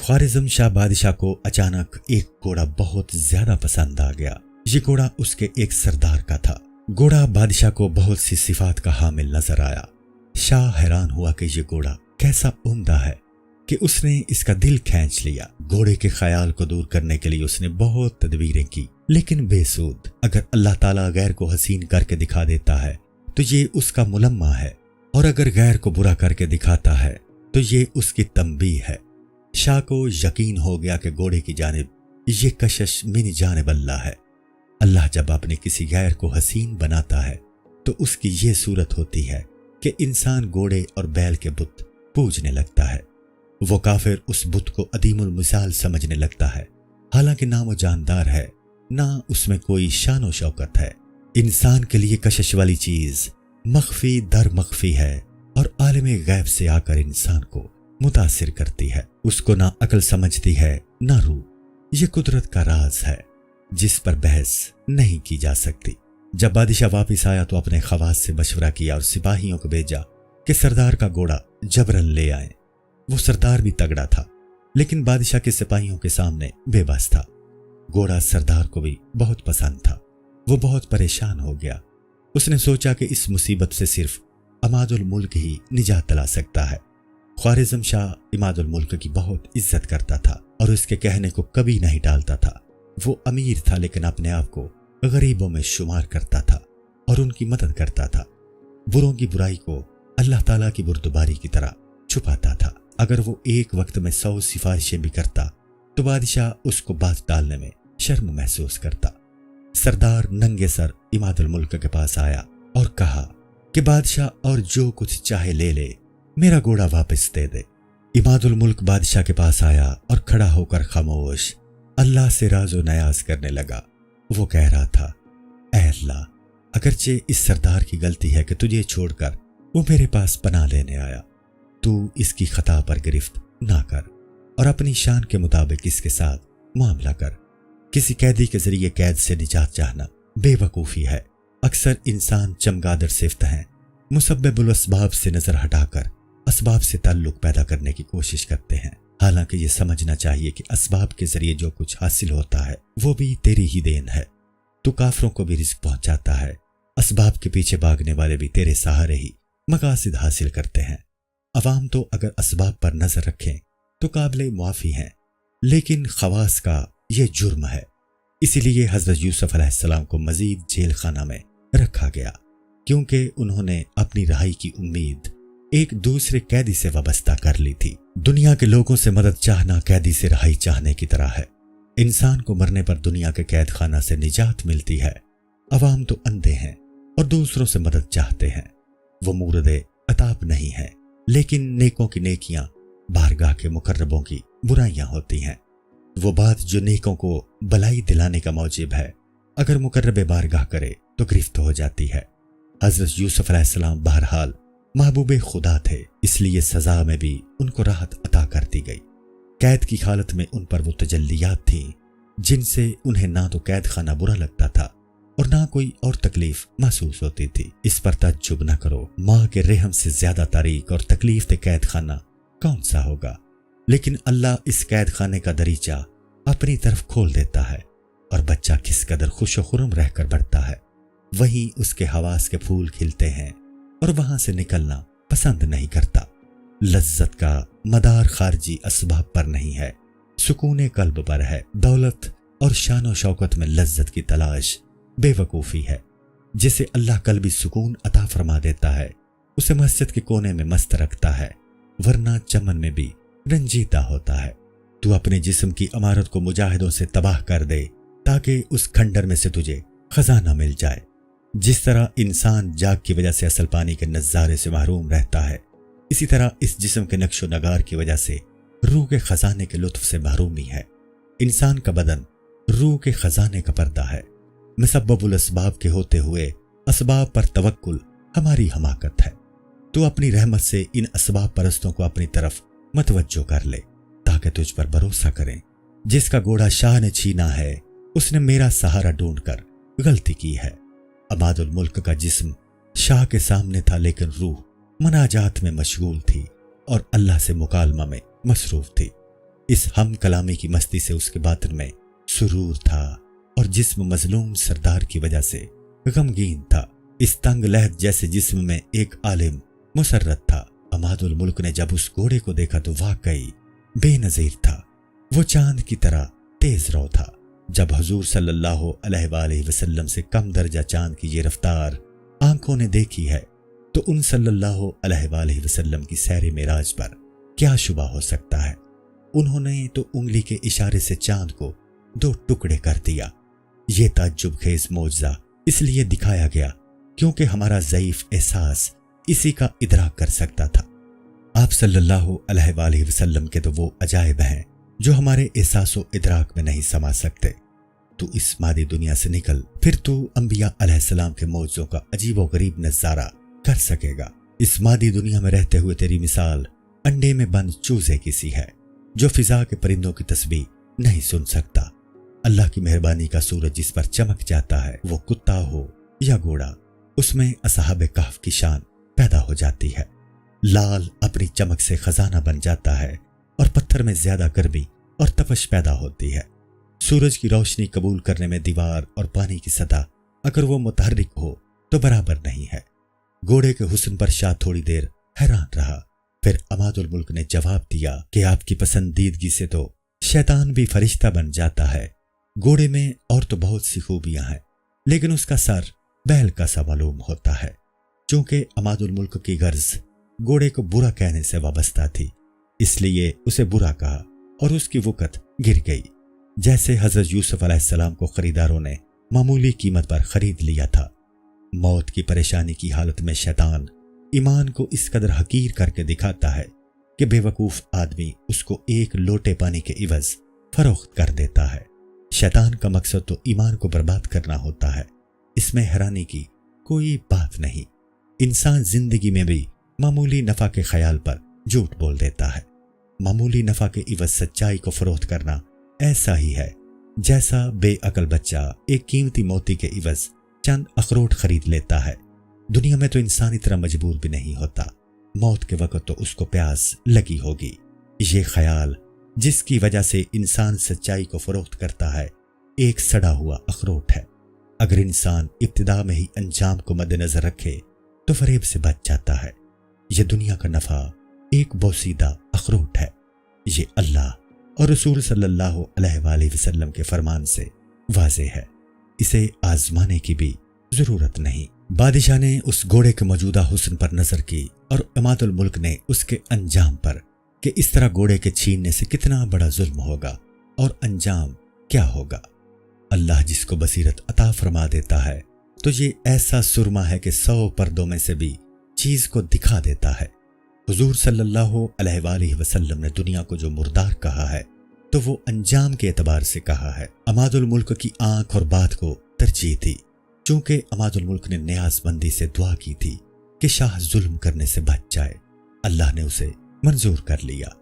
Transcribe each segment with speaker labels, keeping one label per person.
Speaker 1: ख्वारिज़म शाह बादशाह को अचानक एक घोड़ा बहुत ज्यादा पसंद आ गया। ये घोड़ा उसके एक सरदार का था। घोड़ा बादशाह को बहुत सी सिफात का हामिल नजर आया। शाह हैरान हुआ कि ये घोड़ा कैसा उम्दा है कि उसने इसका दिल खींच लिया। घोड़े के ख्याल को दूर करने के लिए उसने बहुत तदबीरें की, लेकिन बेसूद। अगर अल्लाह ताला गैर को हसीन करके दिखा देता है तो ये उसका मुलम्मा है, और अगर गैर को बुरा करके दिखाता है तो ये उसकी तंबीह है। शाह को यकीन हो गया कि घोड़े की जानिब ये कशिश मिन जानिब अल्लाह है। अल्लाह जब अपने किसी गैर को हसीन बनाता है तो उसकी ये सूरत होती है कि इंसान घोड़े और बैल के बुत पूजने लगता है। वो काफिर उस बुत को अदीमुल मिसाल समझने लगता है, हालांकि ना वो जानदार है ना उसमें कोई शान व शौकत है। इंसान के लिए कशिश वाली चीज मख्फी दर मख्फी है और आलम गैब से आकर इंसान को मुतासिर करती है। उसको ना अकल समझती है ना रूह। ये कुदरत का राज है जिस पर बहस नहीं की जा सकती। जब बादशाह वापिस आया तो अपने खवास से मशवरा किया और सिपाहियों को भेजा कि सरदार का घोड़ा जबरन ले आए। वो सरदार भी तगड़ा था, लेकिन बादशाह के सिपाहियों के सामने बेबस था। घोड़ा सरदार को भी बहुत पसंद था। वो बहुत परेशान हो गया। उसने सोचा कि इस मुसीबत से सिर्फ इमादुल मुल्क ही निजात दिला सकता है। ख्वारिज़म शाह इमादुल मुल्क की बहुत इज्जत करता था और उसके कहने को कभी नहीं टालता था। वो अमीर था, लेकिन अपने आप को गरीबों में शुमार करता था और उनकी मदद करता था। बुरों की बुराई को अल्लाह ताला की बुर्दबारी की तरह छुपाता था। अगर वो एक वक्त में 100 सिफारिशें भी करता तो बादशाह उसको बात डालने में शर्म महसूस करता। सरदार नंगे सर इमादुल मुल्क के पास आया और कहा कि बादशाह और जो कुछ चाहे ले ले, मेरा घोड़ा वापस दे दे। इमादुल मुल्क बादशाह के पास आया और खड़ा होकर खामोश अल्लाह से राजो नयाज करने लगा। वो कह रहा था, ऐ अल्लाह, अगरचे इस सरदार की गलती है कि तुझे छोड़कर वो मेरे पास पनाह लेने आया, तू इसकी खता पर गिरफ्त ना कर और अपनी शान के मुताबिक इसके साथ मामला कर। किसी कैदी के जरिए कैद से निजात चाहना बेवकूफ़ी है। अक्सर इंसान चमगादड़ सिफ्त हैं, मुसब्बिबुल अस्बाब से नजर हटाकर असबाब से ताल्लुक पैदा करने की कोशिश करते हैं। हालांकि ये समझना चाहिए कि असबाब के जरिए जो कुछ हासिल होता है वो भी तेरी ही देन है। तू काफरों को भी रिज़्क पहुंचाता है। असबाब के पीछे भागने वाले भी तेरे सहारे ही मकासिद हासिल करते हैं। अवाम तो अगर असबाब पर नजर रखें तो काबिल मुआफ़ी हैं, लेकिन खवास का ये जुर्म है। इसीलिए हजरत यूसुफ अलैहिस्सलाम को मजीद जेल खाना में रखा गया, क्योंकि उन्होंने अपनी रहाई की उम्मीद एक दूसरे कैदी से वाबस्ता कर ली थी। दुनिया के लोगों से मदद चाहना कैदी से रहाई चाहने की तरह है। इंसान को मरने पर दुनिया के कैद खाना से निजात मिलती है। अवाम तो अंधे हैं और दूसरों से मदद चाहते हैं। वो मूरदे अताब नहीं है, लेकिन नेकों की नेकियां बारगाह के मुकर्रबों की बुराइयां होती हैं। वो बात जो नेकों को भलाई दिलाने का मौजिब है, अगर मुकर्रबे बारगाह करे तो गिरफ्त हो जाती है। हजरत यूसुफ अलैहिस्सलाम बहरहाल महबूबे खुदा थे, इसलिए सजा में भी उनको राहत अता कर दी गई। कैद की हालत में उन पर वो तजल्लियात थीं जिनसे उन्हें ना तो कैद खाना बुरा लगता था और ना कोई और तकलीफ महसूस होती थी। इस पर तज्जुब न करो, माँ के रहम से ज्यादा तारीक और तकलीफ दे कैद खाना कौन सा होगा। लेकिन अल्लाह इस कैद खाने का दरीचा अपनी तरफ खोल देता है और बच्चा किस कदर खुश खुरम रहकर बढ़ता है, वहीं उसके हवास के फूल खिलते हैं और वहां से निकलना पसंद नहीं करता। लज्जत का मदार खारजी असबाब पर नहीं है, सुकून कल्ब पर है। दौलत और शान व शौकत में लज्जत की तलाश बेवकूफ़ी है। जिसे अल्लाह कल्बी सुकून अता फरमा देता है उसे मस्जिद के कोने में मस्त रखता है, वरना चमन में भी रंजीदा होता है। तू अपने जिस्म की इमारत को मुजाहिदों से तबाह कर दे ताकि उस खंडर में से तुझे खजाना मिल जाए। जिस तरह इंसान जाग की वजह से असल पानी के नज़ारे से महरूम रहता है, इसी तरह इस जिस्म के नक्शो नगार की वजह से रूह के खजाने के लुत्फ से महरूमी है। इंसान का बदन रूह के खजाने का पर्दा है। मुसब्बबुल असबाब के होते हुए असबाब पर तवक्कुल हमारी हमाकत है। तू अपनी रहमत से इन असबाब परस्तों को अपनी तरफ मतवज्जो कर ले ताकि तुझ पर भरोसा करें। जिसका घोड़ा शाह ने छीना है उसने मेरा सहारा ढूंढकर गलती की है। अमादुल मुल्क का जिस्म शाह के सामने था, लेकिन रूह मनाजात में मशगूल थी और अल्लाह से मुकालमा में मसरूफ थी। इस हम कलामी की मस्ती से उसके बातिन में सुरूर था और जिस्म मजलूम सरदार की वजह से गमगीन था। इस तंग लहद जैसे जिस्म में एक आलिम मुसर्रत था। अमादुल मुल्क ने जब उस घोड़े को देखा तो वाकई बेनजीर था। वो चांद की तरह तेज रौ था। जब हुजूर सल्लल्लाहु अलैहि वसल्लम से कम दर्जा चांद की ये रफ्तार आंखों ने देखी है तो उन सल्लल्लाहु अलैहि वसल्लम की सैर मेराज पर क्या शुबा हो सकता है। उन्होंने तो उंगली के इशारे से चांद को 2 टुकड़े कर दिया। ये ताज्जुब खेज मौजज़ा इसलिए दिखाया गया क्योंकि हमारा ज़ईफ एहसास इसी का इदराक कर सकता था। आप सल्लल्लाहु अलैहि वसल्लम के तो वो अजायब हैं जो हमारे एहसास व इदराक में नहीं समा सकते। तू इस मादी दुनिया से निकल, फिर तू अंबिया अलैहिस्सलाम के मौजों का अजीब व गरीब नज़ारा कर सकेगा। इस मादी दुनिया में रहते हुए तेरी मिसाल अंडे में बंद चूजे की सी है जो फिजा के परिंदों की तस्बीह नहीं सुन सकता। अल्लाह की मेहरबानी का सूरज जिस पर चमक जाता है, वो कुत्ता हो या घोड़ा, उसमें असहाबे कहफ की शान पैदा हो जाती है। लाल अपनी चमक से खजाना बन जाता है और पत्थर में ज्यादा गर्मी और तपश पैदा होती है। सूरज की रोशनी कबूल करने में दीवार और पानी की सतह अगर वो मुतहर्रिक हो तो बराबर नहीं है। घोड़े के हुस्न पर शाह थोड़ी देर हैरान रहा, फिर अमादुल मुल्क ने जवाब दिया कि आपकी पसंदीदगी से तो शैतान भी फरिश्ता बन जाता है। घोड़े में और तो बहुत सी खूबियां हैं, लेकिन उसका सर बैल का सा मालूम होता है। चूंकि अमादुल मुल्क की गर्ज घोड़े को बुरा कहने से वाबस्ता थी, इसलिए उसे बुरा कहा और उसकी वक़्त गिर गई। जैसे हजरत यूसुफ अलैहिस्सलाम को खरीदारों ने मामूली कीमत पर खरीद लिया था। मौत की परेशानी की हालत में शैतान ईमान को इस कदर हकीर करके दिखाता है कि बेवकूफ आदमी उसको एक लोटे पानी के इवज फरोख्त कर देता है। शैतान का मकसद तो ईमान को बर्बाद करना होता है। इसमें हैरानी की कोई बात नहीं। इंसान जिंदगी में भी मामूली नफा के ख्याल पर झूठ बोल देता है। मामूली नफा के इवज सच्चाई को फरोख्त करना ऐसा ही है जैसा बेअकल बच्चा एक कीमती मोती के इवज चंद अखरोट खरीद लेता है। दुनिया में तो इंसान इतना मजबूर भी नहीं होता। मौत के वक्त तो उसको प्यास लगी होगी। ये ख्याल जिसकी वजह से इंसान सच्चाई को फरोख्त करता है एक सड़ा हुआ अखरोट है। अगर इंसान इब्तिदा में ही अंजाम को मद्देनजर रखे तो फरेब से बच जाता है। यह दुनिया का नफा एक बोसीदा अखरोट है। ये अल्लाह और रसूल सल्लल्लाहु अलैहि वसल्लम के फरमान से वाज़ेह है। इसे आजमाने की भी जरूरत नहीं। बादशाह ने उस घोड़े के मौजूदा हुस्न पर नजर की और अमादुल मुल्क ने उसके अंजाम पर कि इस तरह घोड़े के छीनने से कितना बड़ा जुल्म होगा और अंजाम क्या होगा। अल्लाह जिसको बसीरत अता फरमा देता है तो ये ऐसा सुरमा है कि 100 पर्दों में से भी चीज को दिखा देता है। हुजूर सल्लल्लाहु अलैहि वसल्लम ने दुनिया को जो मुर्दार कहा है तो वो अंजाम के एतबार से कहा है। अमादुल मुल्क की आंख और बात को तरजीह थी। चूंकि अमादुल मुल्क ने न्याज़बंदी से दुआ की थी कि शाह जुल्म करने से बच जाए, अल्लाह ने उसे मंजूर कर लिया।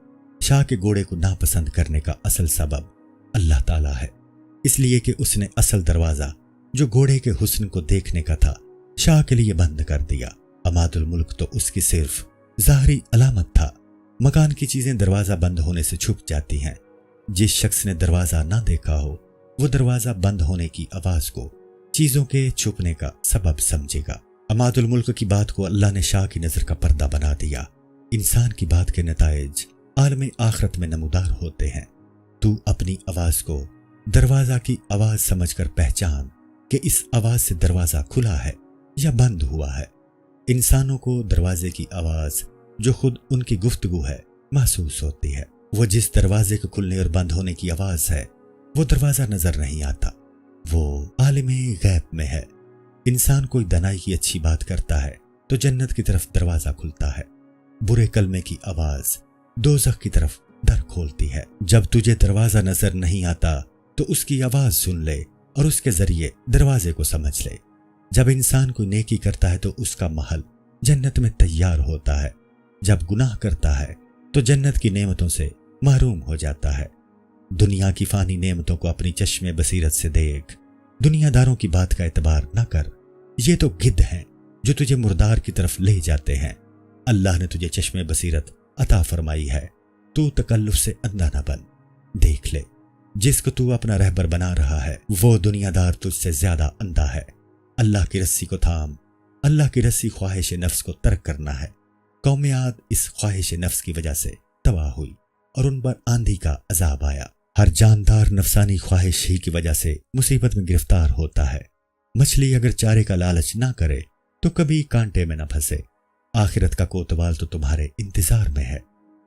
Speaker 1: शाह के घोड़े को नापसंद करने का असल सबब अल्लाह ताला है, इसलिए कि उसने असल दरवाजा जो घोड़े के हुस्न को देखने का था शाह के लिए बंद कर दिया। अमादुल मुल्क तो उसकी सिर्फ ज़ाहरी अलामत था। मकान की चीजें दरवाजा बंद होने से छुप जाती हैं। जिस शख्स ने दरवाजा ना देखा हो वो दरवाजा बंद होने की आवाज को चीजों के छुपने का सबब समझेगा। अमादुल मुल्क की बात को अल्लाह ने शाह की नजर का पर्दा बना दिया। इंसान की बात के नताइज आलम आखिरत में नमूदार होते हैं। तू अपनी आवाज को दरवाजा की आवाज समझकर पहचान कि इस आवाज से दरवाजा खुला है या बंद हुआ है। इंसानों को दरवाजे की आवाज जो खुद उनकी गुफ्तगू है महसूस होती है। वो जिस दरवाजे के खुलने और बंद होने की आवाज है वो दरवाजा नजर नहीं आता, वो आलिमे गैब में है। इंसान कोई दनाई की अच्छी बात करता है तो जन्नत की तरफ दरवाजा खुलता है। बुरे कलमे की आवाज दोज़ख की तरफ दर खोलती है। जब तुझे दरवाजा नजर नहीं आता तो उसकी आवाज सुन ले और उसके जरिए दरवाजे को समझ ले। जब इंसान कोई नेकी करता है तो उसका महल जन्नत में तैयार होता है। जब गुनाह करता है तो जन्नत की नेमतों से महरूम हो जाता है। दुनिया की फानी नेमतों को अपनी चश्मे बसीरत से देख, दुनियादारों की बात का एतबार न कर। ये तो गिद्ध हैं जो तुझे मुर्दार की तरफ ले जाते हैं। अल्लाह ने तुझे चश्मे बसीरत अता फरमाई है, तू तकल्लुफ से अंधा न बन। دیکھ لے، جس کو تو اپنا رہبر بنا رہا ہے وہ دنیا دار تجھ سے زیادہ اندھا ہے۔ اللہ کی رسی کو تھام، اللہ کی رسی خواہش نفس کو ترک کرنا ہے۔ قوم عاد اس خواہش نفس کی وجہ سے تباہ ہوئی اور ان پر آندھی کا عذاب آیا۔ ہر جاندار نفسانی خواہش ہی کی وجہ سے مصیبت میں گرفتار ہوتا ہے۔ مچھلی اگر چارے کا لالچ نہ کرے تو کبھی کانٹے میں نہ پھنسے۔ آخرت کا کوتوال تو تمہارے انتظار میں ہے۔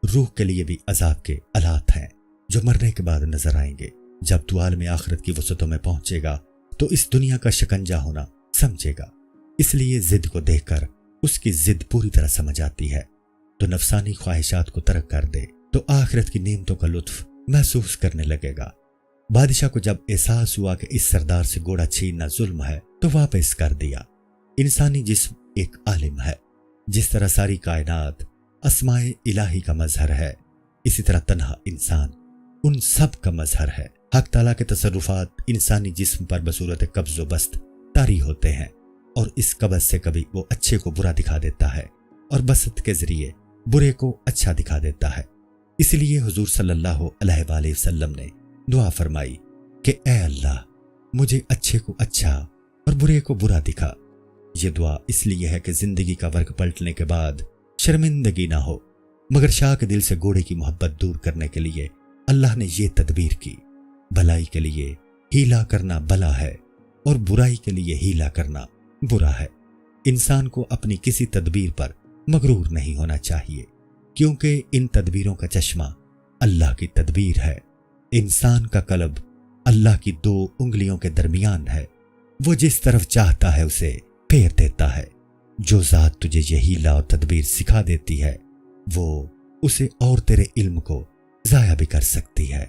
Speaker 1: روح کے لیے بھی عذاب کے آلات ہیں جو مرنے کے بعد نظر آئیں گے۔ جب تو عالم آخرت کی وسعتوں میں پہنچے گا تو اس دنیا کا شکنجہ ہونا سمجھے گا، اس لیے ضد کو دیکھ کر اس کی ضد پوری طرح سمجھ آتی ہے۔ تو نفسانی خواہشات کو ترک کر دے تو آخرت کی نعمتوں کا لطف محسوس کرنے لگے گا۔ بادشاہ کو جب احساس ہوا کہ اس سردار سے گھوڑا چھیننا ظلم ہے تو واپس کر دیا۔ انسانی جسم ایک عالم ہے، جس طرح ساری کائنات اسماء الہی کا مظہر ہے، اسی طرح تنہا انسان ان سب کا مظہر ہے۔ حق تعالیٰ کے تصرفات انسانی جسم پر بصورت قبض و بسط طاری ہوتے ہیں، اور اس قبض سے کبھی وہ اچھے کو برا دکھا دیتا ہے اور بسط کے ذریعے برے کو اچھا دکھا دیتا ہے۔ اس لیے حضور صلی اللہ علیہ وآلہ وسلم نے دعا فرمائی کہ اے اللہ مجھے اچھے کو اچھا اور برے کو برا دکھا۔ یہ دعا اس لیے ہے کہ زندگی کا ورق پلٹنے کے بعد شرمندگی نہ ہو، مگر شاہ کے دل سے گھوڑے کی محبت دور کرنے کے لیے اللہ نے یہ تدبیر کی۔ بھلائی کے لیے ہیلا کرنا بلا ہے اور برائی کے لیے ہیلا کرنا برا ہے۔ انسان کو اپنی کسی تدبیر پر مغرور نہیں ہونا چاہیے، کیونکہ ان تدبیروں کا چشمہ اللہ کی تدبیر ہے۔ انسان کا قلب اللہ کی 2 انگلیوں کے درمیان ہے، وہ جس طرف چاہتا ہے اسے پھیر دیتا ہے۔ جو ذات تجھے یہ ہیلا اور تدبیر سکھا دیتی ہے وہ اسے اور تیرے علم کو ضائع بھی کر سکتی ہے۔